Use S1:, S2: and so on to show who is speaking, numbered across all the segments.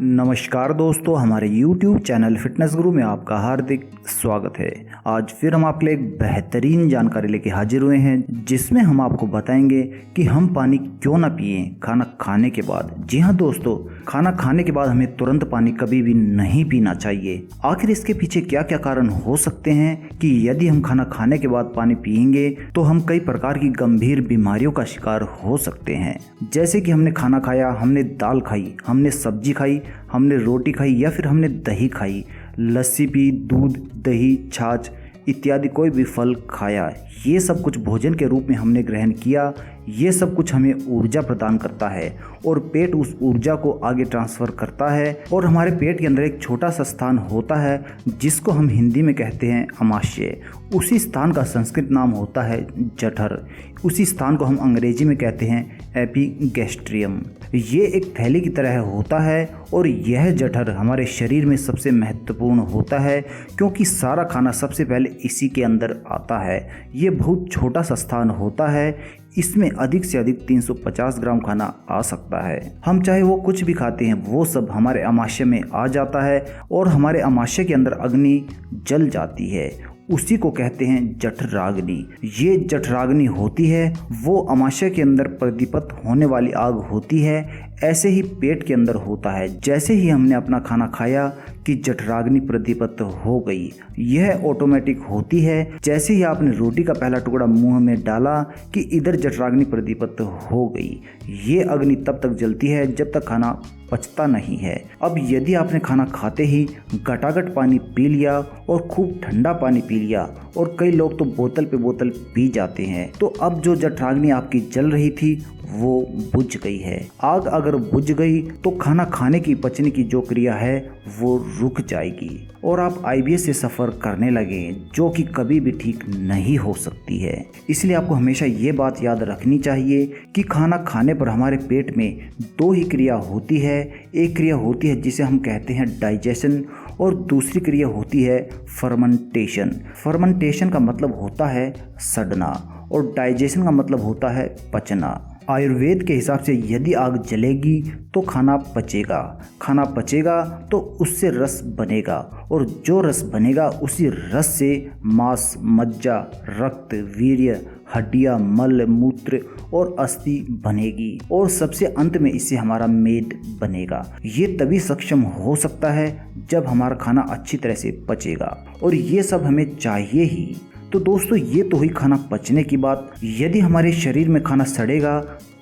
S1: नमस्कार दोस्तों, हमारे YouTube चैनल फिटनेस गुरु में आपका हार्दिक स्वागत है। आज फिर हम आपके लिए एक बेहतरीन जानकारी लेके हाजिर हुए हैं, जिसमें हम आपको बताएंगे कि हम पानी क्यों ना पिएं खाना खाने के बाद। जी हाँ दोस्तों, खाना खाने के बाद हमें तुरंत पानी कभी भी नहीं पीना चाहिए। आखिर इसके पीछे क्या क्या कारण हो सकते हैं कि यदि हम खाना खाने के बाद पानी पिएंगे तो हम कई प्रकार की गंभीर बीमारियों का शिकार हो सकते हैं। जैसे कि हमने खाना खाया, हमने दाल खाई, हमने सब्जी खाई, हमने रोटी खाई या फिर हमने दही खाई, लस्सी पी, दूध, दही, छाछ इत्यादि कोई भी फल खाया, ये सब कुछ भोजन के रूप में हमने ग्रहण किया। ये सब कुछ हमें ऊर्जा प्रदान करता है और पेट उस ऊर्जा को आगे ट्रांसफ़र करता है। और हमारे पेट के अंदर एक छोटा सा स्थान होता है जिसको हम हिंदी में कहते हैं अमाशय। उसी स्थान का संस्कृत नाम होता है जठर। उसी स्थान को हम अंग्रेजी में कहते हैं एपिगैस्ट्रियम। ये एक थैली की तरह होता है और यह जठर हमारे शरीर में सबसे महत्वपूर्ण होता है, क्योंकि सारा खाना सबसे पहले इसी के अंदर आता है। ये बहुत छोटा सा स्थान होता है, इसमें अधिक से अधिक 350 ग्राम खाना आ सकता है। हम चाहे वो कुछ भी खाते हैं, वो सब हमारे अमाशय में आ जाता है और हमारे अमाशय के अंदर अग्नि जल जाती है। उसी को कहते हैं जठराग्नि। ये जठराग्नि होती है, वो अमाशय के अंदर प्रदीप्त होने वाली आग होती है। ऐसे ही पेट के अंदर होता है। जैसे ही हमने अपना खाना खाया कि जठराग्नि प्रदीप्त हो गई, यह ऑटोमेटिक होती है। जैसे ही आपने रोटी का पहला टुकड़ा मुंह में डाला कि इधर जठराग्नि प्रदीप्त हो गई। ये अग्नि तब तक जलती है जब तक खाना पचता नहीं है। अब यदि आपने खाना खाते ही गटागट पानी पी लिया और खूब ठंडा पानी पी लिया, और कई लोग तो बोतल पे बोतल पी जाते हैं, तो अब जो जठराग्नि आपकी जल रही थी वो बुझ गई है। आग अगर बुझ गई तो खाना खाने की पचने की जो क्रिया है वो रुक जाएगी और आप IBS से सफ़र करने लगे, जो कि कभी भी ठीक नहीं हो सकती है। इसलिए आपको हमेशा ये बात याद रखनी चाहिए कि खाना खाने पर हमारे पेट में दो ही क्रिया होती है। एक क्रिया होती है जिसे हम कहते हैं डाइजेशन, और दूसरी क्रिया होती है फर्मेंटेशन। फर्मेंटेशन का मतलब होता है सड़ना और डाइजेशन का मतलब होता है पचना। आयुर्वेद के हिसाब से यदि आग जलेगी तो खाना पचेगा, खाना पचेगा तो उससे रस बनेगा, और जो रस बनेगा उसी रस से मांस, मज्जा, रक्त, वीर्य, हड्डियाँ, मल, मूत्र और अस्थि बनेगी, और सबसे अंत में इससे हमारा मेद बनेगा। ये तभी सक्षम हो सकता है जब हमारा खाना अच्छी तरह से पचेगा, और ये सब हमें चाहिए ही। तो दोस्तों, ये तो हुई खाना पचने की बात। यदि हमारे शरीर में खाना सड़ेगा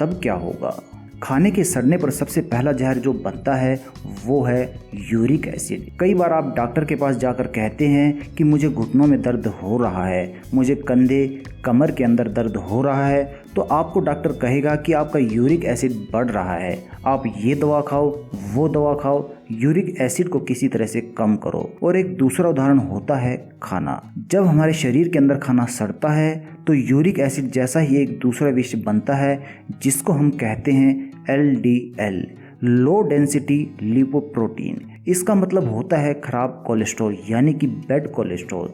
S1: तब क्या होगा? खाने के सड़ने पर सबसे पहला जहर जो बनता है वो है यूरिक एसिड। कई बार आप डॉक्टर के पास जाकर कहते हैं कि मुझे घुटनों में दर्द हो रहा है, मुझे कंधे, कमर के अंदर दर्द हो रहा है, तो आपको डॉक्टर कहेगा कि आपका यूरिक एसिड बढ़ रहा है, आप ये दवा खाओ, वो दवा खाओ, यूरिक एसिड को किसी तरह से कम करो। और एक दूसरा उदाहरण होता है खाना। जब हमारे शरीर के अंदर खाना सड़ता है तो यूरिक एसिड जैसा ही एक दूसरा विष बनता है जिसको हम कहते हैं LDL, लो डेंसिटी लिपोप्रोटीन। इसका मतलब होता है खराब कोलेस्ट्रॉल, यानी कि बैड कोलेस्ट्रॉल।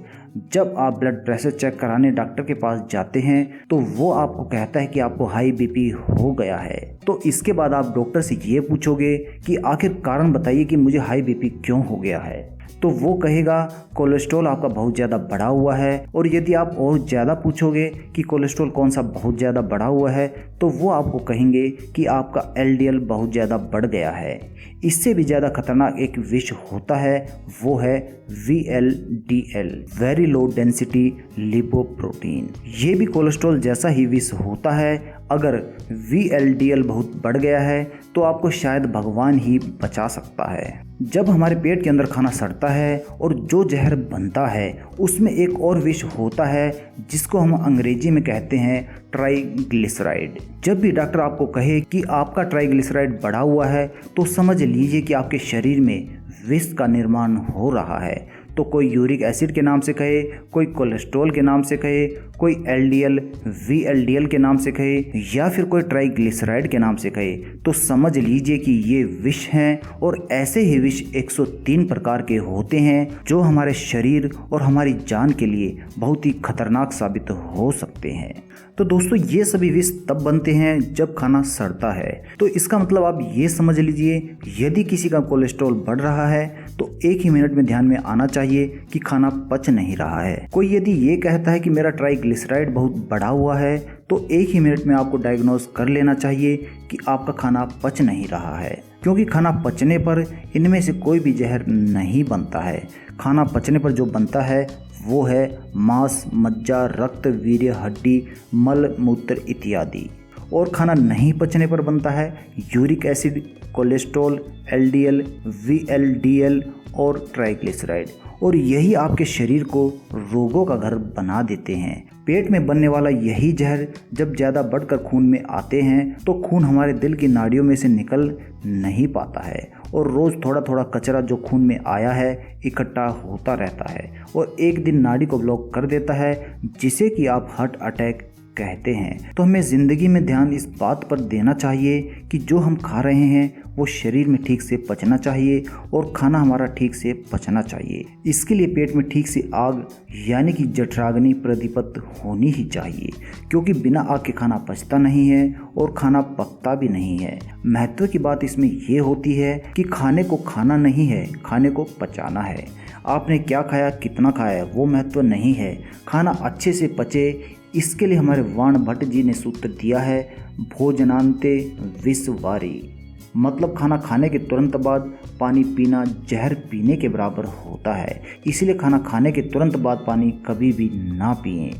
S1: जब आप ब्लड प्रेशर चेक कराने डॉक्टर के पास जाते हैं तो वो आपको कहता है कि आपको हाई BP हो गया है। तो इसके बाद आप डॉक्टर से ये पूछोगे कि आखिर कारण बताइए कि मुझे हाई BP क्यों हो गया है, तो वो कहेगा कोलेस्ट्रॉल आपका बहुत ज़्यादा बढ़ा हुआ है। और यदि आप और ज़्यादा पूछोगे कि कोलेस्ट्रॉल कौन सा बहुत ज़्यादा बढ़ा हुआ है, तो वो आपको कहेंगे कि आपका LDL बहुत ज़्यादा बढ़ गया है। इससे भी ज़्यादा खतरनाक एक विष होता है, वो है VLDL, very low density lipoprotein. ये भी कोलेस्ट्रॉल जैसा ही विष होता है। अगर VLDL बहुत बढ़ गया है तो आपको शायद भगवान ही बचा सकता है। जब हमारे पेट के अंदर खाना सड़ता है और जो जहर बनता है उसमें एक और विष होता है जिसको हम अंग्रेजी में कहते हैं ट्राइग्लिसराइड। जब भी डॉक्टर आपको कहे कि आपका ट्राइग्लिसराइड बढ़ा हुआ है तो समझ लीजिए कि आपके शरीर में विष का निर्माण हो रहा है। तो कोई यूरिक एसिड के नाम से कहे, कोई कोलेस्ट्रॉल के नाम से कहे, कोई LDL, VLDL के नाम से कहे या फिर कोई ट्राइग्लिसराइड के नाम से कहे, तो समझ लीजिए कि ये विष हैं और ऐसे ही विष 103 प्रकार के होते हैं जो हमारे शरीर और हमारी जान के लिए बहुत ही खतरनाक साबित हो सकते हैं। तो दोस्तों ये सभी विष तब बनते हैं जब खाना सड़ता है। तो इसका मतलब आप ये समझ लीजिए, यदि किसी का कोलेस्ट्रॉल बढ़ रहा है तो एक ही मिनट में ध्यान में आना चाहिए कि खाना पच नहीं रहा है। कोई यदि ये कहता है कि मेरा ट्राइग्लिसराइड बहुत बढ़ा हुआ है तो एक ही मिनट में आपको डायग्नोज कर लेना चाहिए कि आपका खाना पच नहीं रहा है, क्योंकि खाना पचने पर इनमें से कोई भी जहर नहीं बनता है। खाना पचने पर जो बनता है वो है मांस, मज्जा, रक्त, वीर्य, हड्डी, मल, मूत्र इत्यादि। और खाना नहीं पचने पर बनता है uric acid, cholesterol, LDL, VLDL और ट्राइग्लिसराइड। और यही आपके शरीर को रोगों का घर बना देते हैं। पेट में बनने वाला यही जहर जब ज़्यादा बढ़कर खून में आते हैं तो खून हमारे दिल की नाड़ियों में से निकल नहीं पाता है और रोज़ थोड़ा थोड़ा कचरा जो खून में आया है इकट्ठा होता रहता है और एक दिन नाड़ी को ब्लॉक कर देता है, जिसे कि आप हार्ट अटैक कहते हैं। तो हमें ज़िंदगी में ध्यान इस बात पर देना चाहिए कि जो हम खा रहे हैं वो शरीर में ठीक से पचना चाहिए और खाना हमारा ठीक से पचना चाहिए। इसके लिए पेट में ठीक से आग यानी कि जठराग्नि प्रदीप्त होनी ही चाहिए, क्योंकि बिना आग के खाना पचता नहीं है और खाना पकता भी नहीं है। महत्व की बात इसमें ये होती है कि खाने को खाना नहीं है, खाने को पचाना है। आपने क्या खाया, कितना खाया, वो महत्व नहीं है। खाना अच्छे से पचे, इसके लिए हमारे वाण भट्ट जी ने सूत्र दिया है, भोजनांते विषवारी। मतलब खाना खाने के तुरंत बाद पानी पीना जहर पीने के बराबर होता है। इसलिए खाना खाने के तुरंत बाद पानी कभी भी ना पिएं।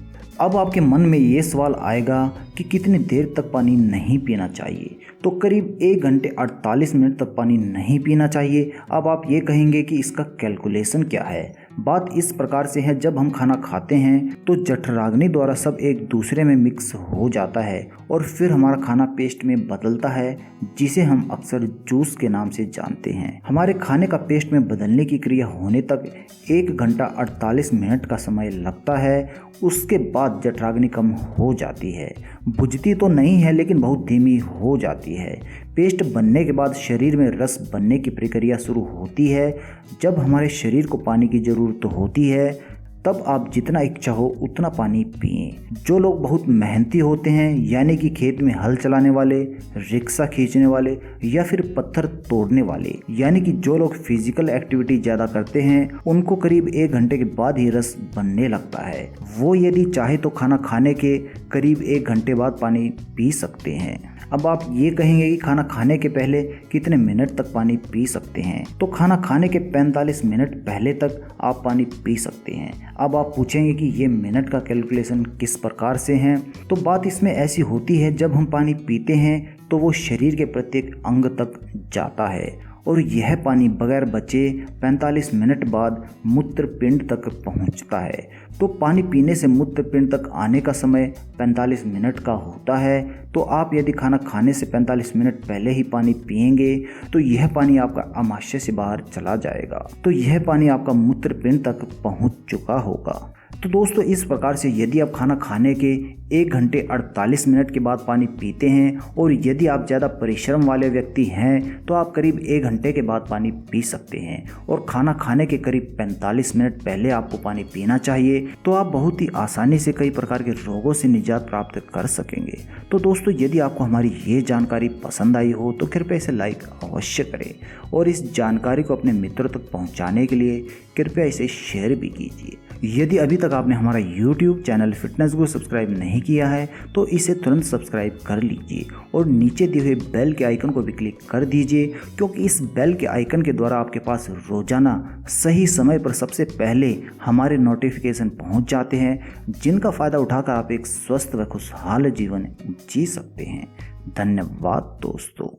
S1: अब आपके मन में ये सवाल आएगा कि कितनी देर तक पानी नहीं पीना चाहिए। तो करीब 1 घंटे 48 मिनट तक पानी नहीं पीना चाहिए। अब आप ये कहेंगे कि इसका कैलकुलेशन क्या है। बात इस प्रकार से है, जब हम खाना खाते हैं तो जठराग्नि द्वारा सब एक दूसरे में मिक्स हो जाता है और फिर हमारा खाना पेस्ट में बदलता है, जिसे हम अक्सर जूस के नाम से जानते हैं। हमारे खाने का पेस्ट में बदलने की क्रिया होने तक 1 घंटा 48 मिनट का समय लगता है। उसके बाद जठराग्नि कम हो जाती है, बुझती तो नहीं है लेकिन बहुत धीमी हो जाती है। पेस्ट बनने के बाद शरीर में रस बनने की प्रक्रिया शुरू होती है। जब हमारे शरीर को पानी की ज़रूरत होती है तब आप जितना इच्छा हो उतना पानी पिएं। जो लोग बहुत मेहनती होते हैं यानी कि खेत में हल चलाने वाले, रिक्शा खींचने वाले या फिर पत्थर तोड़ने वाले, यानी कि जो लोग फिजिकल एक्टिविटी ज़्यादा करते हैं, उनको करीब 1 घंटे के बाद ही रस बनने लगता है। वो यदि चाहे तो खाना खाने के करीब 1 घंटे बाद पानी पी सकते हैं। अब आप ये कहेंगे कि खाना खाने के पहले कितने मिनट तक पानी पी सकते हैं। तो खाना खाने के 45 मिनट पहले तक आप पानी पी सकते हैं। अब आप पूछेंगे कि ये मिनट का कैलकुलेशन किस प्रकार से है। तो बात इसमें ऐसी होती है, जब हम पानी पीते हैं तो वो शरीर के प्रत्येक अंग तक जाता है और यह पानी बगैर बचे 45 मिनट बाद मूत्रपिंड तक पहुंचता है। तो पानी पीने से मूत्रपिंड तक आने का समय 45 मिनट का होता है। तो आप यदि खाना खाने से 45 मिनट पहले ही पानी पिएंगे तो यह पानी आपका आमाशय से बाहर चला जाएगा, तो यह पानी आपका मूत्रपिंड तक पहुंच चुका होगा। तो दोस्तों इस प्रकार से यदि आप खाना खाने के 1 घंटे 48 मिनट के बाद पानी पीते हैं और यदि आप ज़्यादा परिश्रम वाले व्यक्ति हैं तो आप करीब 1 घंटे के बाद पानी पी सकते हैं और खाना खाने के करीब 45 मिनट पहले आपको पानी पीना चाहिए। तो आप बहुत ही आसानी से कई प्रकार के रोगों से निजात प्राप्त कर सकेंगे। तो दोस्तों यदि आपको हमारी ये जानकारी पसंद आई हो तो कृपया इसे लाइक अवश्य करें और इस जानकारी को अपने मित्रों तक पहुँचाने के लिए कृपया इसे शेयर भी कीजिए। यदि अभी तक आपने हमारा YouTube चैनल फिटनेस गुरु सब्सक्राइब नहीं किया है तो इसे तुरंत सब्सक्राइब कर लीजिए और नीचे दिए हुए बेल के आइकन को भी क्लिक कर दीजिए, क्योंकि इस बेल के आइकन के द्वारा आपके पास रोजाना सही समय पर सबसे पहले हमारे नोटिफिकेशन पहुंच जाते हैं, जिनका फ़ायदा उठाकर आप एक स्वस्थ व खुशहाल जीवन जी सकते हैं। धन्यवाद दोस्तों।